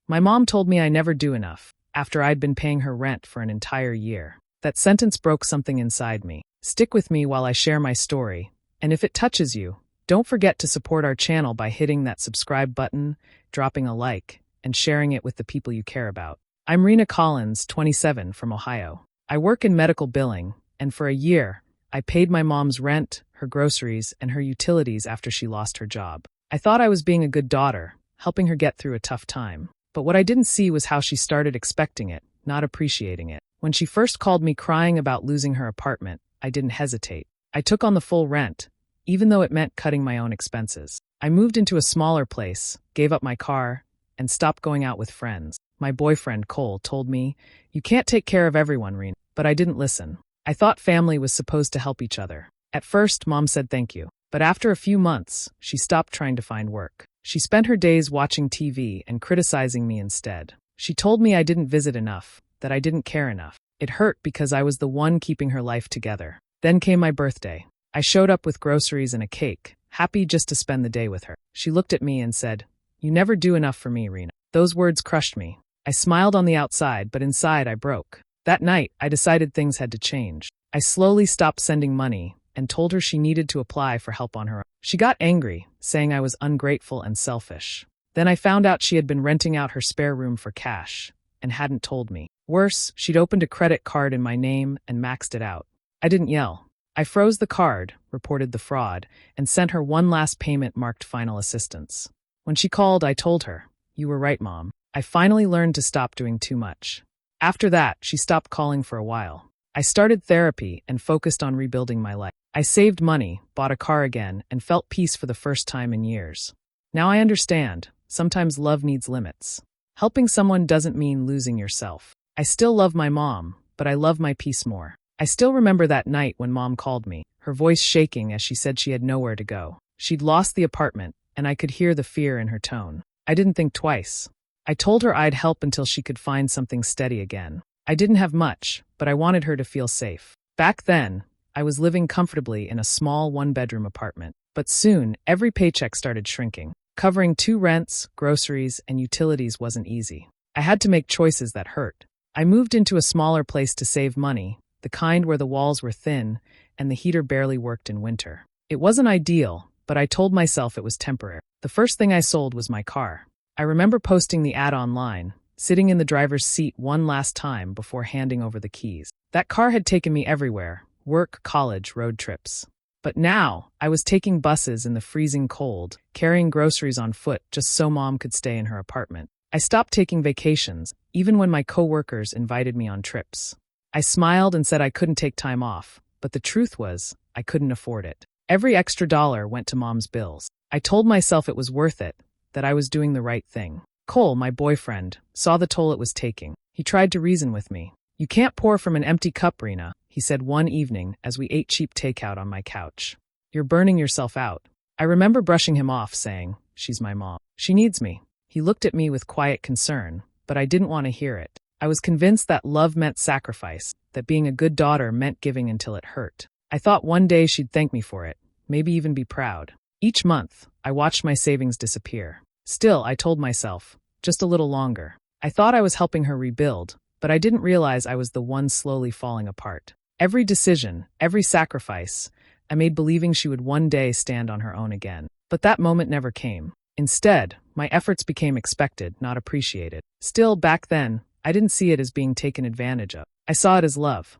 My mom told me I never do enough, after I'd been paying her rent for an entire year. That sentence broke something inside me. Stick with me while I share my story, and if it touches you, don't forget to support our channel by hitting that subscribe button, dropping a like, and sharing it with the people you care about. I'm Rena Collins, 27, from Ohio. I work in medical billing, and for a year, I paid my mom's rent, her groceries, and her utilities after she lost her job. I thought I was being a good daughter, helping her get through a tough time. But what I didn't see was how she started expecting it, not appreciating it. When she first called me crying about losing her apartment, I didn't hesitate. I took on the full rent, even though it meant cutting my own expenses. I moved into a smaller place, gave up my car, and stopped going out with friends. My boyfriend, Cole, told me, "You can't take care of everyone, Rena." But I didn't listen. I thought family was supposed to help each other. At first, Mom said thank you. But after a few months, she stopped trying to find work. She spent her days watching TV and criticizing me instead. She told me I didn't visit enough, that I didn't care enough. It hurt because I was the one keeping her life together. Then came my birthday. I showed up with groceries and a cake, happy just to spend the day with her. She looked at me and said, "You never do enough for me, Rena." Those words crushed me. I smiled on the outside, but inside I broke. That night, I decided things had to change. I slowly stopped sending money and told her she needed to apply for help on her own. She got angry, saying I was ungrateful and selfish. Then I found out she had been renting out her spare room for cash and hadn't told me. Worse, she'd opened a credit card in my name and maxed it out. I didn't yell. I froze the card, reported the fraud, and sent her one last payment marked final assistance. When she called, I told her, "You were right, Mom. I finally learned to stop doing too much." After that, she stopped calling for a while. I started therapy and focused on rebuilding my life. I saved money, bought a car again, and felt peace for the first time in years. Now I understand, sometimes love needs limits. Helping someone doesn't mean losing yourself. I still love my mom, but I love my peace more. I still remember that night when Mom called me, her voice shaking as she said she had nowhere to go. She'd lost the apartment, and I could hear the fear in her tone. I didn't think twice. I told her I'd help until she could find something steady again. I didn't have much, but I wanted her to feel safe. Back then, I was living comfortably in a small one-bedroom apartment. But soon, every paycheck started shrinking. Covering 2 rents, groceries, and utilities wasn't easy. I had to make choices that hurt. I moved into a smaller place to save money, the kind where the walls were thin and the heater barely worked in winter. It wasn't ideal, but I told myself it was temporary. The first thing I sold was my car. I remember posting the ad online, sitting in the driver's seat one last time before handing over the keys. That car had taken me everywhere: work, college, road trips. But now, I was taking buses in the freezing cold, carrying groceries on foot just so Mom could stay in her apartment. I stopped taking vacations, even when my coworkers invited me on trips. I smiled and said I couldn't take time off, but the truth was, I couldn't afford it. Every extra dollar went to Mom's bills. I told myself it was worth it, that I was doing the right thing. Cole, my boyfriend, saw the toll it was taking. He tried to reason with me. "You can't pour from an empty cup, Rena," he said one evening as we ate cheap takeout on my couch. "You're burning yourself out." I remember brushing him off, saying, "She's my mom. She needs me." He looked at me with quiet concern, but I didn't want to hear it. I was convinced that love meant sacrifice, that being a good daughter meant giving until it hurt. I thought one day she'd thank me for it, maybe even be proud. Each month, I watched my savings disappear. Still, I told myself, just a little longer. I thought I was helping her rebuild, but I didn't realize I was the one slowly falling apart. Every decision, every sacrifice, I made believing she would one day stand on her own again. But that moment never came. Instead, my efforts became expected, not appreciated. Still, back then, I didn't see it as being taken advantage of. I saw it as love.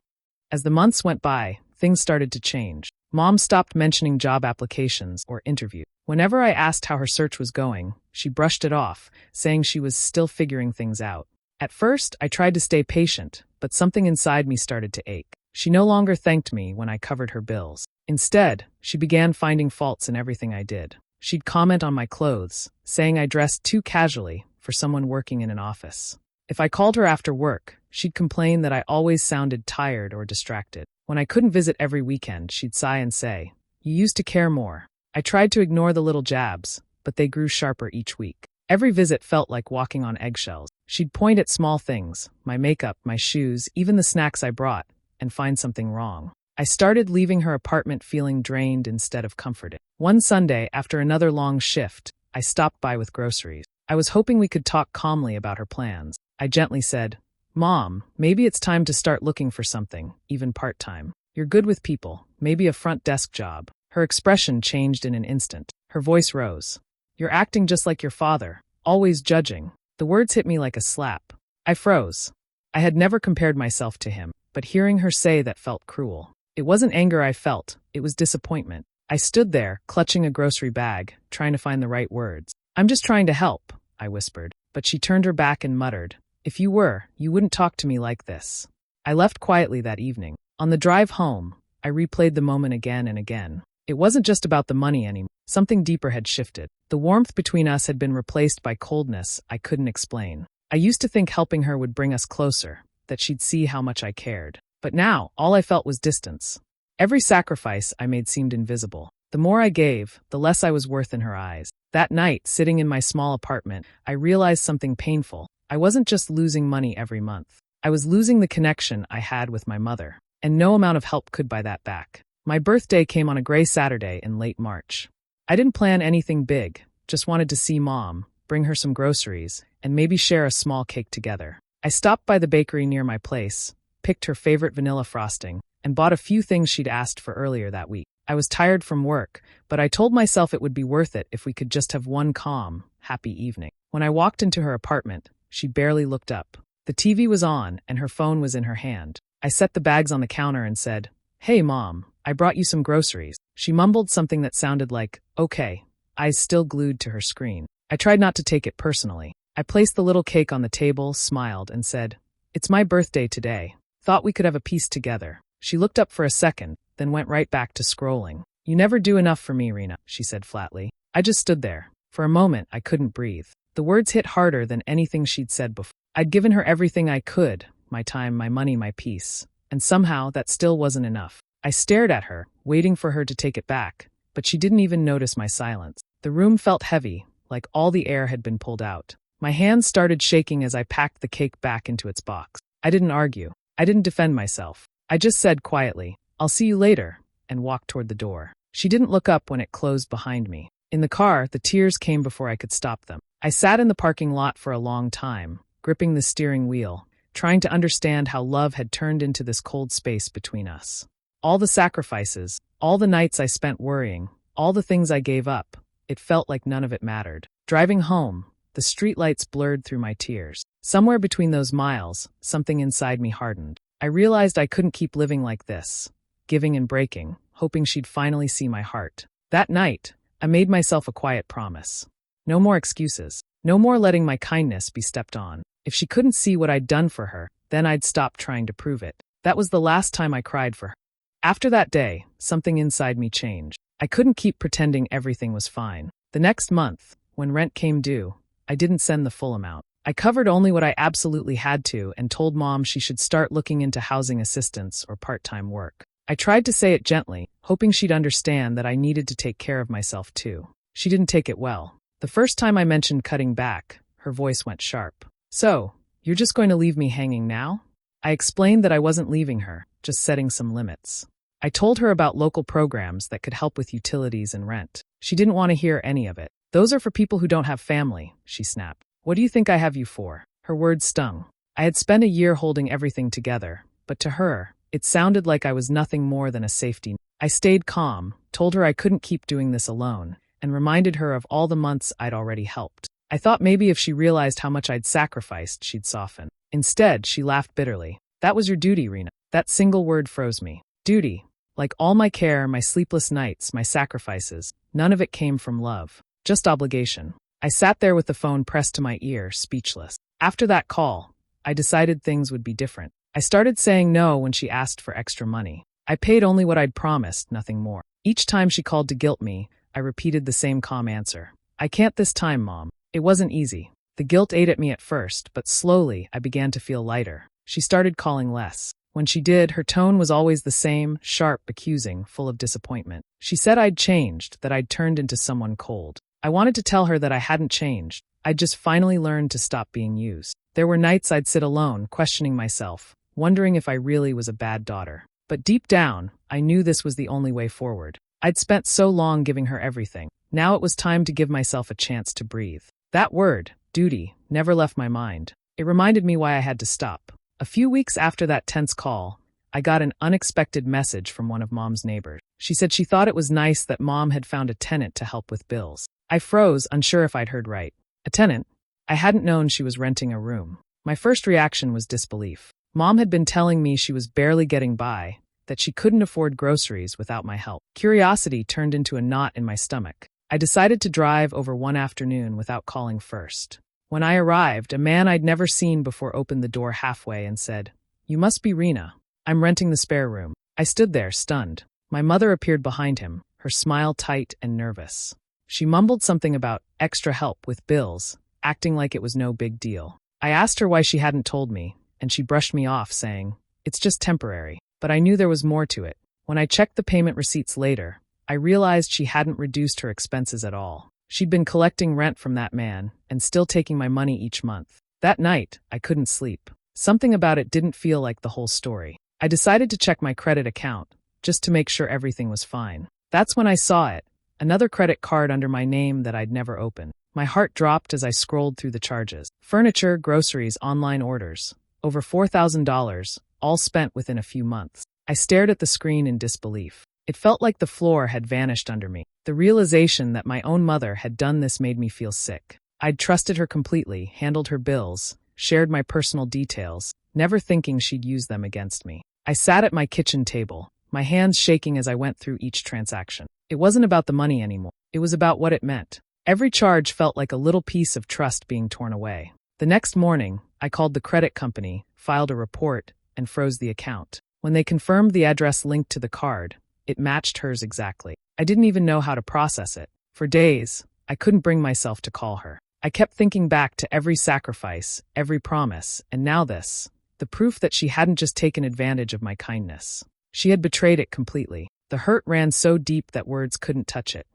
As the months went by, things started to change. Mom stopped mentioning job applications or interviews. Whenever I asked how her search was going, she brushed it off, saying she was still figuring things out. At first, I tried to stay patient, but something inside me started to ache. She no longer thanked me when I covered her bills. Instead, she began finding faults in everything I did. She'd comment on my clothes, saying I dressed too casually for someone working in an office. If I called her after work, she'd complain that I always sounded tired or distracted. When I couldn't visit every weekend, she'd sigh and say, "You used to care more." I tried to ignore the little jabs, but they grew sharper each week. Every visit felt like walking on eggshells. She'd point at small things, my makeup, my shoes, even the snacks I brought, and find something wrong. I started leaving her apartment feeling drained instead of comforted. One Sunday, after another long shift, I stopped by with groceries. I was hoping we could talk calmly about her plans. I gently said, "Mom, maybe it's time to start looking for something, even part-time. You're good with people, maybe a front desk job." Her expression changed in an instant. Her voice rose. "You're acting just like your father, always judging." The words hit me like a slap. I froze. I had never compared myself to him, but hearing her say that felt cruel. It wasn't anger I felt, it was disappointment. I stood there, clutching a grocery bag, trying to find the right words. "I'm just trying to help," I whispered, but she turned her back and muttered, "If you were, you wouldn't talk to me like this." I left quietly that evening. On the drive home, I replayed the moment again and again. It wasn't just about the money anymore. Something deeper had shifted. The warmth between us had been replaced by coldness I couldn't explain. I used to think helping her would bring us closer, that she'd see how much I cared. But now, all I felt was distance. Every sacrifice I made seemed invisible. The more I gave, the less I was worth in her eyes. That night, sitting in my small apartment, I realized something painful. I wasn't just losing money every month. I was losing the connection I had with my mother, and no amount of help could buy that back. My birthday came on a gray Saturday in late March. I didn't plan anything big, just wanted to see Mom, bring her some groceries, and maybe share a small cake together. I stopped by the bakery near my place, picked her favorite vanilla frosting, and bought a few things she'd asked for earlier that week. I was tired from work, but I told myself it would be worth it if we could just have one calm, happy evening. When I walked into her apartment, she barely looked up. The TV was on, and her phone was in her hand. I set the bags on the counter and said, "Hey, Mom, I brought you some groceries." She mumbled something that sounded like, "Okay," eyes still glued to her screen. I tried not to take it personally. I placed the little cake on the table, smiled, and said, "It's my birthday today. Thought we could have a piece together." She looked up for a second, then went right back to scrolling. "You never do enough for me, Rena," she said flatly. I just stood there. For a moment, I couldn't breathe. The words hit harder than anything she'd said before. I'd given her everything I could, my time, my money, my peace. And somehow, that still wasn't enough. I stared at her, waiting for her to take it back, but she didn't even notice my silence. The room felt heavy, like all the air had been pulled out. My hands started shaking as I packed the cake back into its box. I didn't argue. I didn't defend myself. I just said quietly, "I'll see you later," and walked toward the door. She didn't look up when it closed behind me. In the car, the tears came before I could stop them. I sat in the parking lot for a long time, gripping the steering wheel, trying to understand how love had turned into this cold space between us. All the sacrifices, all the nights I spent worrying, all the things I gave up, it felt like none of it mattered. Driving home, the streetlights blurred through my tears. Somewhere between those miles, something inside me hardened. I realized I couldn't keep living like this, giving and breaking, hoping she'd finally see my heart. That night, I made myself a quiet promise. No more excuses. No more letting my kindness be stepped on. If she couldn't see what I'd done for her, then I'd stop trying to prove it. That was the last time I cried for her. After that day, something inside me changed. I couldn't keep pretending everything was fine. The next month, when rent came due, I didn't send the full amount. I covered only what I absolutely had to and told Mom she should start looking into housing assistance or part-time work. I tried to say it gently, hoping she'd understand that I needed to take care of myself too. She didn't take it well. The first time I mentioned cutting back, her voice went sharp. "So, you're just going to leave me hanging now?" I explained that I wasn't leaving her, just setting some limits. I told her about local programs that could help with utilities and rent. She didn't want to hear any of it. "Those are for people who don't have family," she snapped. "What do you think I have you for?" Her words stung. I had spent a year holding everything together, but to her, it sounded like I was nothing more than a safety net. I stayed calm, told her I couldn't keep doing this alone, and reminded her of all the months I'd already helped. I thought maybe if she realized how much I'd sacrificed, she'd soften. Instead, she laughed bitterly. "That was your duty, Rena." That single word froze me. Duty. Like all my care, my sleepless nights, my sacrifices, none of it came from love. Just obligation. I sat there with the phone pressed to my ear, speechless. After that call, I decided things would be different. I started saying no when she asked for extra money. I paid only what I'd promised, nothing more. Each time she called to guilt me, I repeated the same calm answer. "I can't this time, Mom." It wasn't easy. The guilt ate at me at first, but slowly I began to feel lighter. She started calling less. When she did, her tone was always the same, sharp, accusing, full of disappointment. She said I'd changed, that I'd turned into someone cold. I wanted to tell her that I hadn't changed. I'd just finally learned to stop being used. There were nights I'd sit alone, questioning myself, wondering if I really was a bad daughter. But deep down, I knew this was the only way forward. I'd spent so long giving her everything. Now it was time to give myself a chance to breathe. That word, duty, never left my mind. It reminded me why I had to stop. A few weeks after that tense call, I got an unexpected message from one of Mom's neighbors. She said she thought it was nice that Mom had found a tenant to help with bills. I froze, unsure if I'd heard right. A tenant? I hadn't known she was renting a room. My first reaction was disbelief. Mom had been telling me she was barely getting by, that she couldn't afford groceries without my help. Curiosity turned into a knot in my stomach. I decided to drive over one afternoon without calling first. When I arrived, a man I'd never seen before opened the door halfway and said, "You must be Rena. I'm renting the spare room." I stood there, stunned. My mother appeared behind him, her smile tight and nervous. She mumbled something about extra help with bills, acting like it was no big deal. I asked her why she hadn't told me, and she brushed me off, saying, "It's just temporary." But I knew there was more to it. When I checked the payment receipts later, I realized she hadn't reduced her expenses at all. She'd been collecting rent from that man and still taking my money each month. That night, I couldn't sleep. Something about it didn't feel like the whole story. I decided to check my credit account, just to make sure everything was fine. That's when I saw it, another credit card under my name that I'd never opened. My heart dropped as I scrolled through the charges. Furniture, groceries, online orders. Over $4,000, all spent within a few months. I stared at the screen in disbelief. It felt like the floor had vanished under me. The realization that my own mother had done this made me feel sick. I'd trusted her completely, handled her bills, shared my personal details, never thinking she'd use them against me. I sat at my kitchen table, my hands shaking as I went through each transaction. It wasn't about the money anymore. It was about what it meant. Every charge felt like a little piece of trust being torn away. The next morning, I called the credit company, filed a report, and froze the account. When they confirmed the address linked to the card, it matched hers exactly. I didn't even know how to process it. For days, I couldn't bring myself to call her. I kept thinking back to every sacrifice, every promise, and now this, the proof that she hadn't just taken advantage of my kindness. She had betrayed it completely. The hurt ran so deep that words couldn't touch it.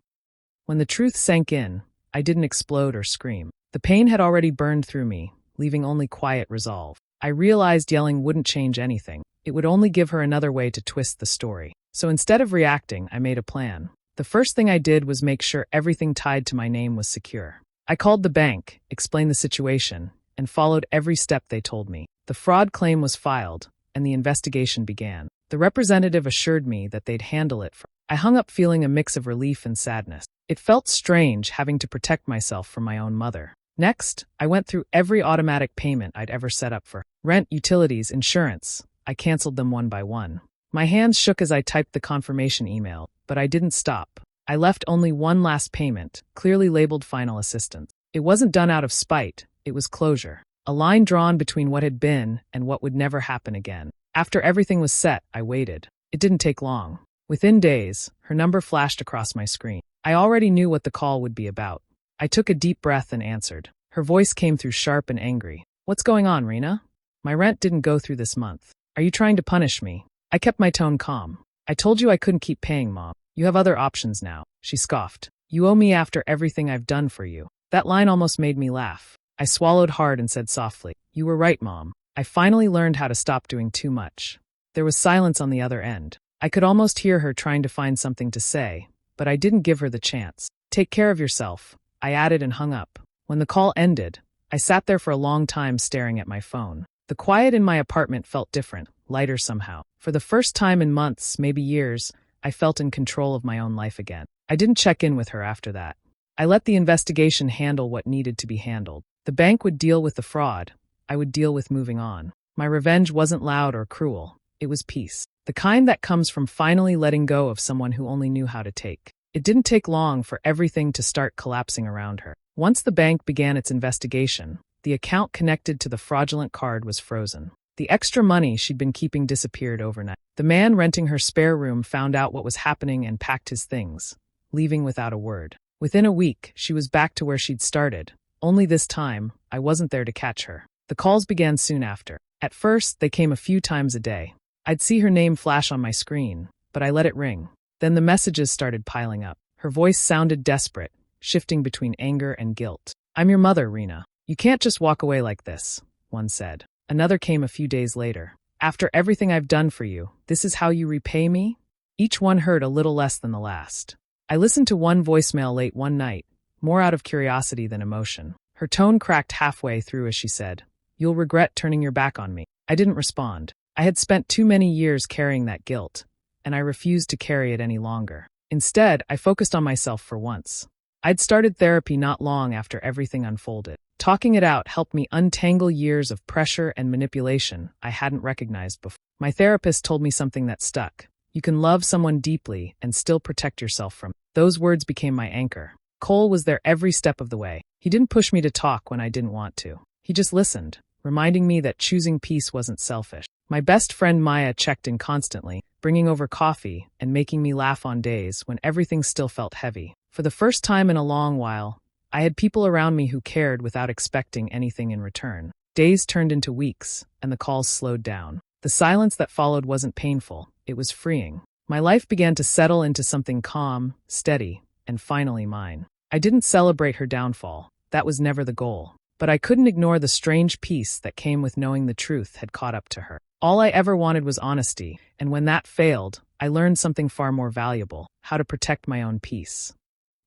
When the truth sank in, I didn't explode or scream. The pain had already burned through me, leaving only quiet resolve. I realized yelling wouldn't change anything. It would only give her another way to twist the story. So instead of reacting, I made a plan. The first thing I did was make sure everything tied to my name was secure. I called the bank, explained the situation, and followed every step they told me. The fraud claim was filed, and the investigation began. The representative assured me that they'd handle it. I hung up feeling a mix of relief and sadness. It felt strange having to protect myself from my own mother. Next, I went through every automatic payment I'd ever set up for. Rent, utilities, insurance. I canceled them one by one. My hands shook as I typed the confirmation email, but I didn't stop. I left only one last payment, clearly labeled final assistance. It wasn't done out of spite, it was closure. A line drawn between what had been and what would never happen again. After everything was set, I waited. It didn't take long. Within days, her number flashed across my screen. I already knew what the call would be about. I took a deep breath and answered. Her voice came through sharp and angry. "What's going on, Rena? My rent didn't go through this month. Are you trying to punish me?" I kept my tone calm. "I told you I couldn't keep paying, Mom. You have other options now." She scoffed. "You owe me after everything I've done for you." That line almost made me laugh. I swallowed hard and said softly, "You were right, Mom. I finally learned how to stop doing too much." There was silence on the other end. I could almost hear her trying to find something to say, but I didn't give her the chance. "Take care of yourself," I added and hung up. When the call ended, I sat there for a long time staring at my phone. The quiet in my apartment felt different, lighter somehow. For the first time in months, maybe years, I felt in control of my own life again. I didn't check in with her after that. I let the investigation handle what needed to be handled. The bank would deal with the fraud. I would deal with moving on. My revenge wasn't loud or cruel. It was peace. The kind that comes from finally letting go of someone who only knew how to take. It didn't take long for everything to start collapsing around her. Once the bank began its investigation, the account connected to the fraudulent card was frozen. The extra money she'd been keeping disappeared overnight. The man renting her spare room found out what was happening and packed his things, leaving without a word. Within a week, she was back to where she'd started. Only this time, I wasn't there to catch her. The calls began soon after. At first, they came a few times a day. I'd see her name flash on my screen, but I let it ring. Then the messages started piling up. Her voice sounded desperate, shifting between anger and guilt. "I'm your mother, Rena. You can't just walk away like this," one said. Another came a few days later. "After everything I've done for you, this is how you repay me?" Each one hurt a little less than the last. I listened to one voicemail late one night, more out of curiosity than emotion. Her tone cracked halfway through as she said, "You'll regret turning your back on me." I didn't respond. I had spent too many years carrying that guilt, and I refused to carry it any longer. Instead, I focused on myself for once. I'd started therapy not long after everything unfolded. Talking it out helped me untangle years of pressure and manipulation I hadn't recognized before. My therapist told me something that stuck. You can love someone deeply and still protect yourself from it. Those words became my anchor. Cole was there every step of the way. He didn't push me to talk when I didn't want to. He just listened, reminding me that choosing peace wasn't selfish. My best friend Maya checked in constantly, bringing over coffee and making me laugh on days when everything still felt heavy. For the first time in a long while, I had people around me who cared without expecting anything in return. Days turned into weeks, and the calls slowed down. The silence that followed wasn't painful, it was freeing. My life began to settle into something calm, steady, and finally mine. I didn't celebrate her downfall. That was never the goal. But I couldn't ignore the strange peace that came with knowing the truth had caught up to her. All I ever wanted was honesty, and when that failed, I learned something far more valuable: how to protect my own peace.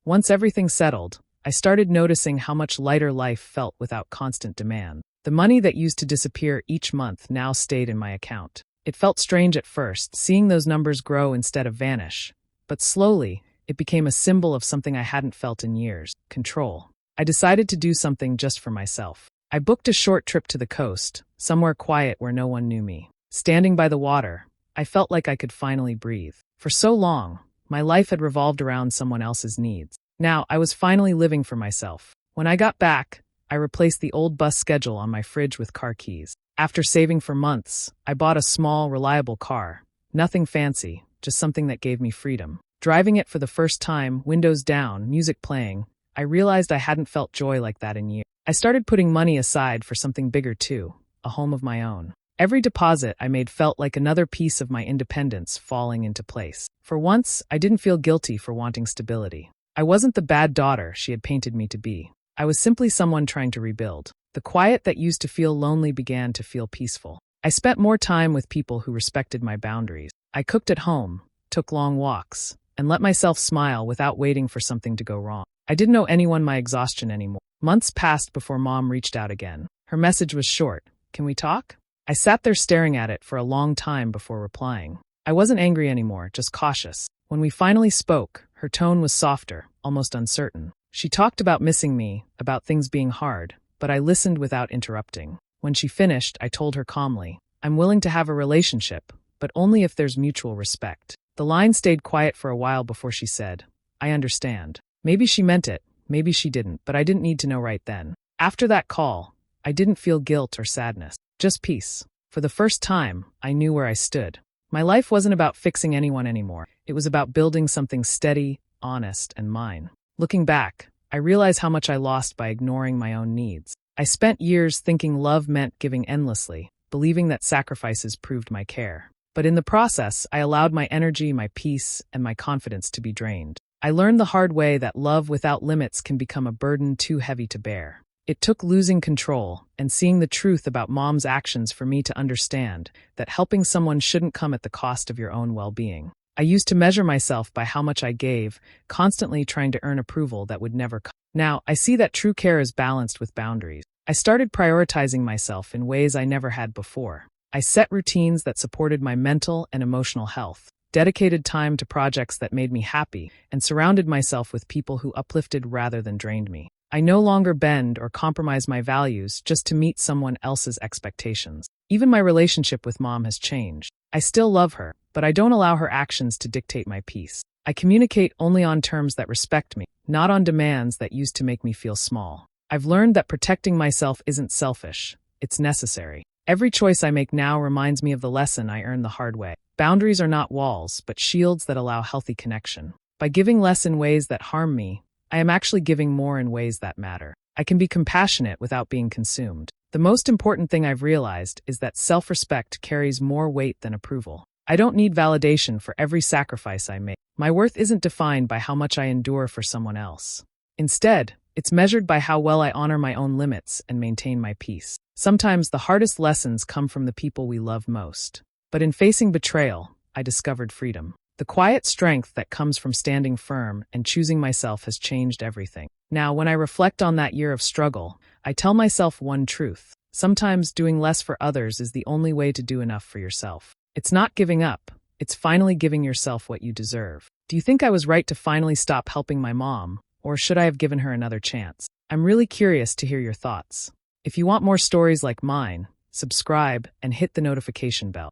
Once everything settled, I started noticing how much lighter life felt without constant demand. The money that used to disappear each month now stayed in my account. It felt strange at first, seeing those numbers grow instead of vanish. But slowly, it became a symbol of something I hadn't felt in years: control. I decided to do something just for myself. I booked a short trip to the coast, somewhere quiet where no one knew me. Standing by the water, I felt like I could finally breathe. For so long, my life had revolved around someone else's needs. Now, I was finally living for myself. When I got back, I replaced the old bus schedule on my fridge with car keys. After saving for months, I bought a small, reliable car. Nothing fancy, just something that gave me freedom. Driving it for the first time, windows down, music playing, I realized I hadn't felt joy like that in years. I started putting money aside for something bigger too, a home of my own. Every deposit I made felt like another piece of my independence falling into place. For once, I didn't feel guilty for wanting stability. I wasn't the bad daughter she had painted me to be. I was simply someone trying to rebuild. The quiet that used to feel lonely began to feel peaceful. I spent more time with people who respected my boundaries. I cooked at home, took long walks, and let myself smile without waiting for something to go wrong. I didn't owe anyone my exhaustion anymore. Months passed before Mom reached out again. Her message was short: "Can we talk?" I sat there staring at it for a long time before replying. I wasn't angry anymore, just cautious. When we finally spoke, her tone was softer, almost uncertain. She talked about missing me, about things being hard, but I listened without interrupting. When she finished, I told her calmly, "I'm willing to have a relationship, but only if there's mutual respect." The line stayed quiet for a while before she said, "I understand." Maybe she meant it, maybe she didn't, but I didn't need to know right then. After that call, I didn't feel guilt or sadness, just peace. For the first time, I knew where I stood. My life wasn't about fixing anyone anymore. It was about building something steady, honest, and mine. Looking back, I realize how much I lost by ignoring my own needs. I spent years thinking love meant giving endlessly, believing that sacrifices proved my care. But in the process, I allowed my energy, my peace, and my confidence to be drained. I learned the hard way that love without limits can become a burden too heavy to bear. It took losing control and seeing the truth about Mom's actions for me to understand that helping someone shouldn't come at the cost of your own well-being. I used to measure myself by how much I gave, constantly trying to earn approval that would never come. Now, I see that true care is balanced with boundaries. I started prioritizing myself in ways I never had before. I set routines that supported my mental and emotional health, dedicated time to projects that made me happy, and surrounded myself with people who uplifted rather than drained me. I no longer bend or compromise my values just to meet someone else's expectations. Even my relationship with Mom has changed. I still love her, but I don't allow her actions to dictate my peace. I communicate only on terms that respect me, not on demands that used to make me feel small. I've learned that protecting myself isn't selfish, it's necessary. Every choice I make now reminds me of the lesson I earned the hard way. Boundaries are not walls, but shields that allow healthy connection. By giving less in ways that harm me, I am actually giving more in ways that matter. I can be compassionate without being consumed. The most important thing I've realized is that self-respect carries more weight than approval. I don't need validation for every sacrifice I make. My worth isn't defined by how much I endure for someone else. Instead, it's measured by how well I honor my own limits and maintain my peace. Sometimes the hardest lessons come from the people we love most. But in facing betrayal, I discovered freedom. The The quiet strength that comes from standing firm and choosing myself has changed everything. Now, when I reflect on that year of struggle, I tell myself one truth. Sometimes doing less for others is the only way to do enough for yourself. It's not giving up. It's finally giving yourself what you deserve. Do you think I was right to finally stop helping my mom, or should I have given her another chance? I'm really curious to hear your thoughts. If you want more stories like mine, subscribe and hit the notification bell.